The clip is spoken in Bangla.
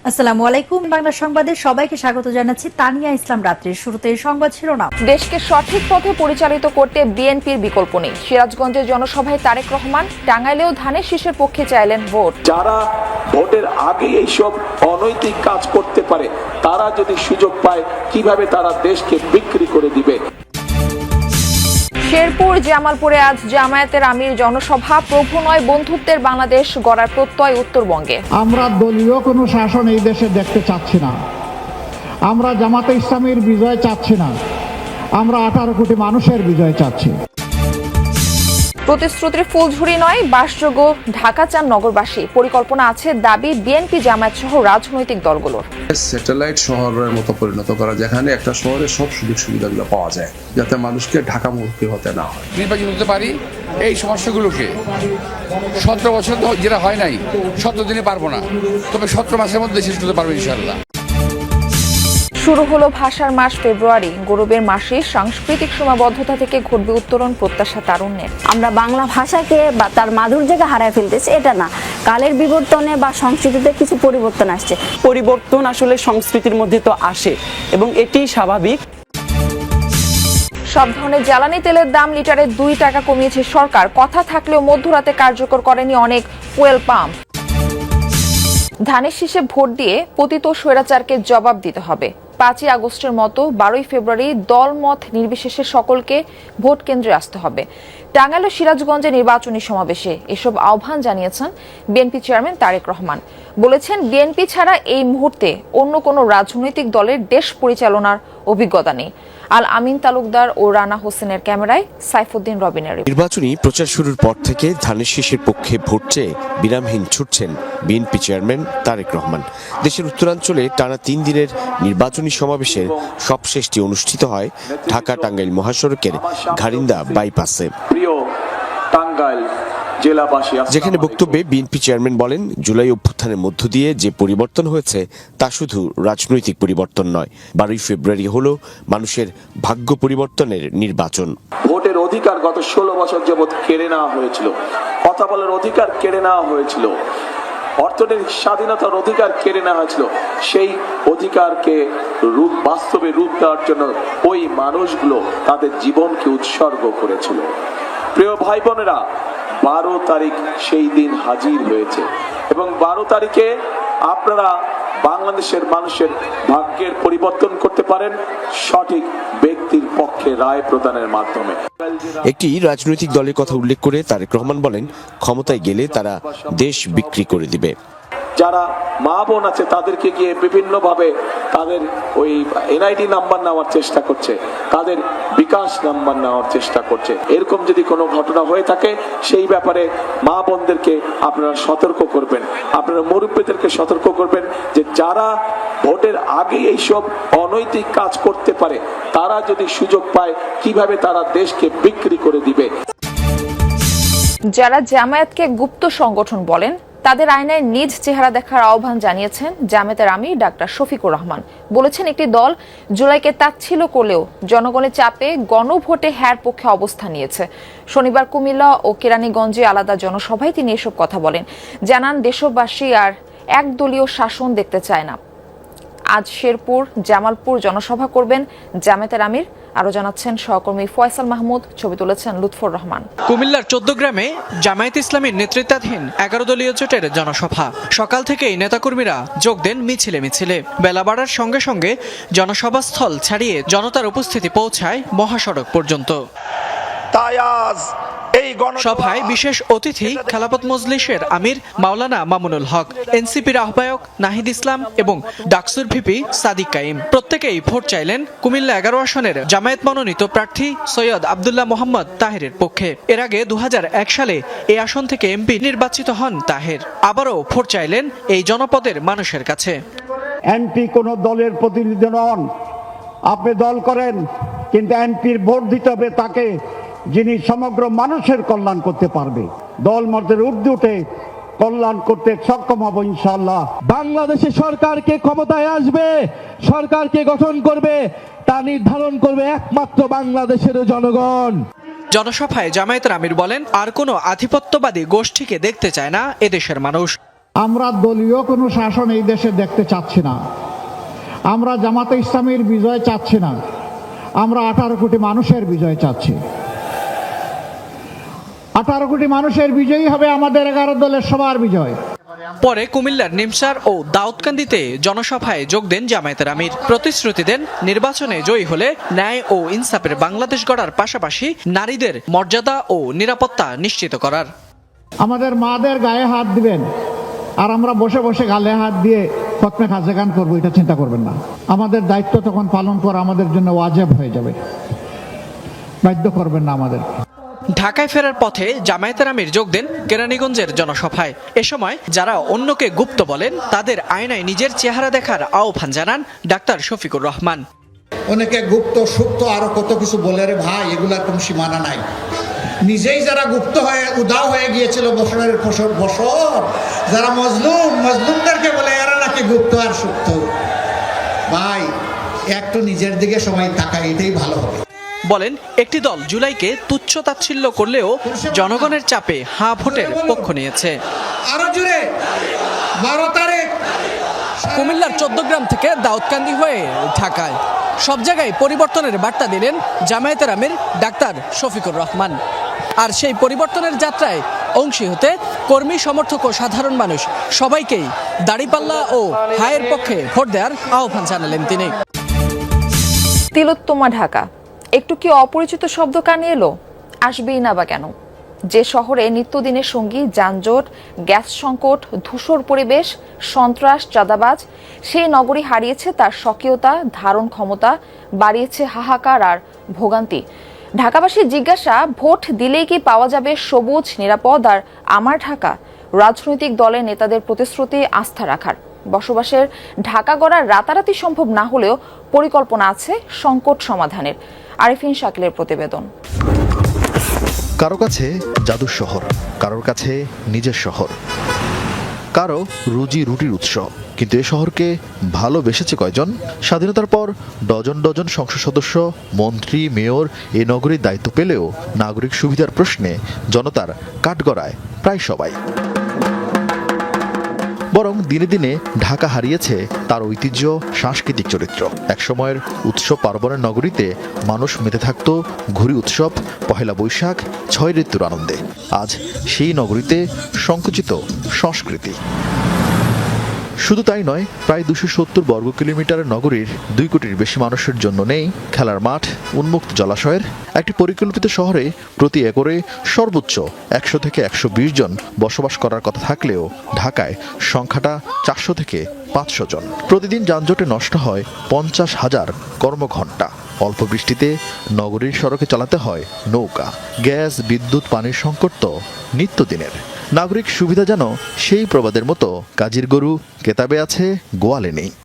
আসসালামু আলাইকুম। বাংলা সংবাদে সবাইকে স্বাগত জানাচ্ছি। তানিয়া ইসলাম। রাত্রির শুরুতে সংবাদ শিরোনাম। দেশকে সঠিক পথে পরিচালিত করতে বিএনপির বিকল্প নেই। সিরাজগঞ্জের জনসভায় তারেক রহমান। টাঙ্গাইলেও ধানের শীষের পক্ষে চাইলেন ভোট। যারা ভোটের আগে এইসব অনৈতিক কাজ করতে পারে তারা যদি সুযোগ পায় কিভাবে তারা দেশকে বিক্রি করে দিবে। শেরপুর জামালপুরে আজ জামায়াতের আমির জনসভা। প্রভু নয় বন্ধুত্বের বাংলাদেশ গড়ার প্রত্যয় উত্তরবঙ্গে। আমরা দলীয় কোনো শাসন এই দেশে দেখতে চাচ্ছি না। আমরা জামাতে ইসলামীর বিজয় চাচ্ছি না। আমরা 18 কোটি মানুষের বিজয় চাচ্ছি। প্রতিশ্রুতির ফুলঝুরি নয়, বাসযোগ্য ঢাকা চান নগরবাসী। পরিকল্পনা আছে দাবি বিএনপি, জামায়াত সহ রাজনৈতিক দলগুলোর। স্যাটেলাইট শহরের মতো পরিণত করা, যেখানে একটা শহরে সব সুযোগ সুবিধাগুলো পাওয়া যায়, যাতে মানুষকে ঢাকা মুখী হতে না হয়। নির্বাচিত হতে পারি এই সমস্যাগুলোকে 17 বছর যেটা হয় নাই 17 দিনে পারবো না, তবে 17 মাসের মধ্যে শেষ করতে পারবো ইনশাআল্লাহ। শুরু হলো ভাষার মাস ফেব্রুয়ারি। গৌরবের মাসে সাংস্কৃতিক সীমাবদ্ধতা থেকে ঘটবে উত্তরণ, প্রত্যাশা তারুণ্যের। আমরা বাংলা ভাষাকে বা তার মাধুর্যকে হারায় ফেলতেছি, এটা না। কালের বিবর্তনে বা সংস্কৃতিতে কিছু পরিবর্তন আসছে। পরিবর্তন আসলে সংস্কৃতির মধ্যে তো আসে এবং এটি স্বাভাবিক। সব ধরনের জ্বালানি তেলের দাম লিটারে 2 টাকা কমিয়েছে সরকার। কথা থাকলেও মধ্যরাতে কার্যকর করেনি অনেক ফুয়েল পাম্প। ধানের শীষে ভোট দিয়ে পতিত স্বৈরাচারকে জবাব দিতে হবে। 5ই আগস্টের মতো 12ই ফেব্রুয়ারি দলমত নির্বিশেষে সকলকে ভোট কেন্দ্রে আসতে হবে। টাঙ্গাইল ও সিরাজগঞ্জে নির্বাচনী সমাবেশে এসব আহ্বান জানিয়েছেন বিএনপি চেয়ারম্যান তারেক রহমান। বলেছেন, বিএনপি ছাড়া এই মুহূর্তে অন্য কোনো রাজনৈতিক দলের দেশ পরিচালনার অভিজ্ঞতা নেই। আল আমিন তালুকদার ও রানা হোসেনের ক্যামেরায় সাইফুদ্দিন রবিনের। নির্বাচনী প্রচার শুরুর পর থেকে ধানের শীষের পক্ষে ভোট চেয়ে বিরামহীন ছুটছেন বিএনপি চেয়ারম্যান তারেক রহমান। দেশের উত্তরাঞ্চলে টানা 3 দিনের নির্বাচনী সমাবেশের সবশেষটি অনুষ্ঠিত হয় ঢাকা টাঙ্গাইল মহাসড়কের ঘারিন্দা বাইপাসে। প্রিয় টাঙ্গাইল জেলাবাসী, যেখানে বক্তব্যে বিএনপি চেয়ারম্যান বলেন, জুলাই অভ্যুত্থানের মধ্য দিয়ে যে পরিবর্তন হয়েছে তা শুধু রাজনৈতিক পরিবর্তন নয়। 12ই ফেব্রুয়ারি হলো মানুষের ভাগ্য পরিবর্তনের নির্বাচন। ভোটের অধিকার গত 16 বছর যাবৎ কেড়ে নেওয়া হয়েছিল। কথা বলার অধিকার কেড়ে নেওয়া হয়েছিল। অর্থনৈতিক স্বাধীনতার অধিকার কেড়ে নেওয়া হয়েছিল। সেই অধিকারকে বাস্তবে রূপ দেওয়ার জন্য ওই মানুষগুলো তাদের জীবনকে উৎসর্গ করেছিল। প্রিয় ভাই বোনেরা, 12 তারিখ সেই দিন হাজির হয়েছে এবং 12 তারিখে আপনারা বাংলাদেশের মানুষের ভাগ্যের পরিবর্তন করতে পারেন সঠিক ব্যক্তির পক্ষে রায় প্রদানের মাধ্যমে। একটি রাজনৈতিক দলের কথা উল্লেখ করে তারেক রহমান বলেন, ক্ষমতায় গেলে তারা দেশ বিক্রি করে দিবে। যারা মা বোন আছে তাদেরকে গিয়ে বিভিন্ন ভাবে তাদের ওই এনআইডি নাম্বার নেওয়ার চেষ্টা করছে, তাদের বিকাশ নাম্বার নেওয়ার চেষ্টা করছে। এরকম যদি কোনো ঘটনা হয়ে থাকে সেই ব্যাপারে মা বোনদেরকে আপনারা সতর্ক করবেন, আপনারা মুরব্বীদেরকে সতর্ক করবেন যে যারা ভোটের আগে এইসব অনৈতিক কাজ করতে পারে তারা যদি সুযোগ পায় কিভাবে তারা দেশকে বিক্রি করে দিবে। যারা জামায়াতকে গুপ্ত সংগঠন বলেন তাদের আয়নায় নিজ চেহারা দেখার আহ্বান জানিয়েছেন জামায়াতের আমির ডাক্তার শফিকুর রহমান। বলেছেন, একটি দল জুলাইকে তাচ্ছিল্য করলেও জনগণের চাপে গণভোটে হ্যার পক্ষে অবস্থান নিয়েছে। শনিবার কুমিল্লা ও কেরানীগঞ্জে আলাদা জনসভায় তিনি এসব কথা বলেন। জানান, দেশবাসী আর একদলীয় শাসন দেখতে চায় না। আজ শেরপুর জামালপুর জনসভা করবেন জামায়াতের আমির। আরো জানাচ্ছেন সহকর্মী ফয়সাল মাহমুদ, ছবি তুলেছেন লুৎফর রহমান। কুমিল্লার 14 গ্রামে জামায়াত ইসলামীর নেতৃত্বাধীন 11 দলীয় জোটের জনসভা। সকাল থেকেই নেতাকর্মীরা যোগ দেন মিছিলে মিছিলে। বেলা বাড়ার সঙ্গে সঙ্গে জনসভাস্থল ছাড়িয়ে জনতার উপস্থিতি পৌঁছায় মহাসড়ক পর্যন্ত। সভায় বিশেষ অতিথি খেলাফত মজলিসের আমির মাওলানা মামুনুল হক, এনসিপির আহ্বায়ক নাহিদ ইসলাম এবং ডাকসুর ভিপি সাদিক কাইম। প্রত্যেকেই ভোট চাইলেন কুমিল্লা 11 আসনের জামায়াত মনোনীত প্রার্থী সৈয়দ আব্দুল্লাহ মোহাম্মদ তাহেরের পক্ষে। এর আগে 2001 সালে এই আসন থেকে এমপি নির্বাচিত হন তাহের। আবারও ভোট চাইলেন এই জনপদের মানুষের কাছে। এমপি কোন দলের প্রতিনিধি নন। আপনি দল করেন, কিন্তু এমপির ভোট দিতে হবে তাকে যিনি সমগ্র মানুষের কল্যাণ করতে পারবে। দল মতের ঊর্ধ্বে উঠে কল্যাণ করতে সক্ষম হব ইনশাআল্লাহ। বাংলাদেশে সরকারকে ক্ষমতায় আসবে, সরকারকে গঠন করবে, তা নির্ধারণ করবে একমাত্র বাংলাদেশের জনগণ। জনসভায় জামায়াতের আমির বলেন, আর কোনো আধিপত্যবাদী গোষ্ঠীকে দেখতে চায় না এদেশের মানুষ। আমরা দলীয় কোনো শাসন এই দেশে দেখতে চাচ্ছি না। আমরা জামাতে ইসলামীর বিজয় চাচ্ছি না। আমরা 18 কোটি মানুষের বিজয় চাচ্ছি। 18 কোটি মানুষের বিজয়ই হবে আমাদের 11 দলের সবার বিজয়। পরে কুমিল্লার নিমসার ও দাউদকান্দিতে জনসভায় যোগ দেন জামায়াতের আমির। প্রতিশ্রুতি দেন নির্বাচনে জয়ী হলে ন্যায় ও ইনসাফের বাংলাদেশ গড়ার পাশাপাশি নারীদের মর্যাদা ও নিরাপত্তা নিশ্চিত করার। আমাদের মাদের গায়ে হাত দিবেন আর আমরা বসে বসে গালে হাত দিয়ে খতমে খাজেগান করবো, এটা চিন্তা করবেন না। আমাদের দায়িত্ব তখন পালন করা আমাদের জন্য ওয়াজিব হয়ে যাবে, বাধ্য করবেন না আমাদের। ঢাকায় ফেরার পথে জামায়াতের আমির যোগ দেন কেরানীগঞ্জের জনসভায়। এ সময় যারা অন্যকে গুপ্ত বলেন তাদের আয়নায় নিজের চেহারা দেখার আহ্বান জানান ডাক্তার শফিকুর রহমান। অনেকে গুপ্ত সুপ্ত আরো কত কিছু বলে রে ভাই, এগুলার কোনো সীমানা নাই। নিজেই যারা গুপ্ত হয়ে উদাও হয়ে গিয়েছিল বছর যারা মজলুমদেরকে বলে এরা নাকি গুপ্ত আর সুপ্ত। ভাই একটু নিজের দিকে সবাই তাকায়, এটাই ভালো হবে। বলেন একটি দল জুলাইকে তুচ্ছ তাচ্ছিল্য করলেও জনগণের চাপে হাঁ ভোটের পক্ষ নিয়েছে। আরো জোরে 12 তারিখ কুমিল্লার 14 গ্রাম থেকে দাউদকান্দি হয়ে ঢাকায় সব জায়গায় পরিবর্তনের বার্তা দিলেন জামায়াতের আমির ডাক্তার শফিকুর রহমান। আর সেই পরিবর্তনের যাত্রায় অংশী হতে কর্মী, সমর্থক ও সাধারণ মানুষ সবাইকেই দাড়িপাল্লা ও হায়ের পক্ষে ভোট দেওয়ার আহ্বান জানালেন তিনি। তিলোত্তমা ঢাকা একটু কি অপরিচিত শব্দ কানে এলো? আসবেই না বা কেন? যে শহরে নিত্যদিনের সঙ্গী যানজট, গ্যাস সংকট, ধূসর পরিবেশ, সন্ত্রাস, চাঁদাবাজ, সেই নগরী হারিয়েছে তার স্বকীয়তা, ধারণ ক্ষমতা, বাড়িয়েছে হাহাকার আর ভোগান্তি। ঢাকাবাসীর জিজ্ঞাসা, ভোট দিলেই কি পাওয়া যাবে সবুজ, নিরাপদ আর আমার ঢাকা? রাজনৈতিক দলের নেতাদের প্রতিশ্রুতি আস্থা রাখার। বসবাসের ঢাকা গড়া রাতারাতি সম্ভব না হলেও পরিকল্পনা আছে সংকট সমাধানের। আরিফিন শাকিলের প্রতিবেদন। কারো কাছে জাদুর শহর, কারোর কাছে নিজের শহর, কারো রুজি রুটির উৎস। কিন্তু এ শহরকে ভালোবেসেছে কয়জন? স্বাধীনতার পর ডজন ডজন সংসদ সদস্য, মন্ত্রী, মেয়র এ নগরীর দায়িত্ব পেলেও নাগরিক সুবিধার প্রশ্নে জনতার কাঠগড়ায় প্রায় সবাই। বরং দিনে দিনে ঢাকা হারিয়েছে তার ঐতিহ্য, সাংস্কৃতিক চরিত্র। একসময়ের উৎসব পার্বণের নগরীতে মানুষ মেতে থাকত ঘুরি উৎসব, পহেলা বৈশাখ, 6 ঋতুর আনন্দে। আজ সেই নগরীতে সংকুচিত সংস্কৃতি। শুধু তাই নয়, প্রায় 270 বর্গ কিলোমিটারের নগরীর 2 কোটির বেশি মানুষের জন্য নেই খেলার মাঠ, উন্মুক্ত জলাশয়ের। একটি পরিকল্পিত শহরে প্রতি একরে সর্বোচ্চ 100 থেকে 120 জন বসবাস করার কথা থাকলেও ঢাকায় সংখ্যাটা 400 থেকে 500 জন। প্রতিদিন যানজটে নষ্ট হয় 50,000 কর্মঘণ্টা। অল্প বৃষ্টিতে নগরীর সড়কে চালাতে হয় নৌকা। গ্যাস, বিদ্যুৎ, পানির সংকট তো নিত্যদিনের। নাগরিক সুবিধা যেন সেই প্রবাদের মতো কাজীর গরু কেতাবে আছে, গোয়ালে নেই।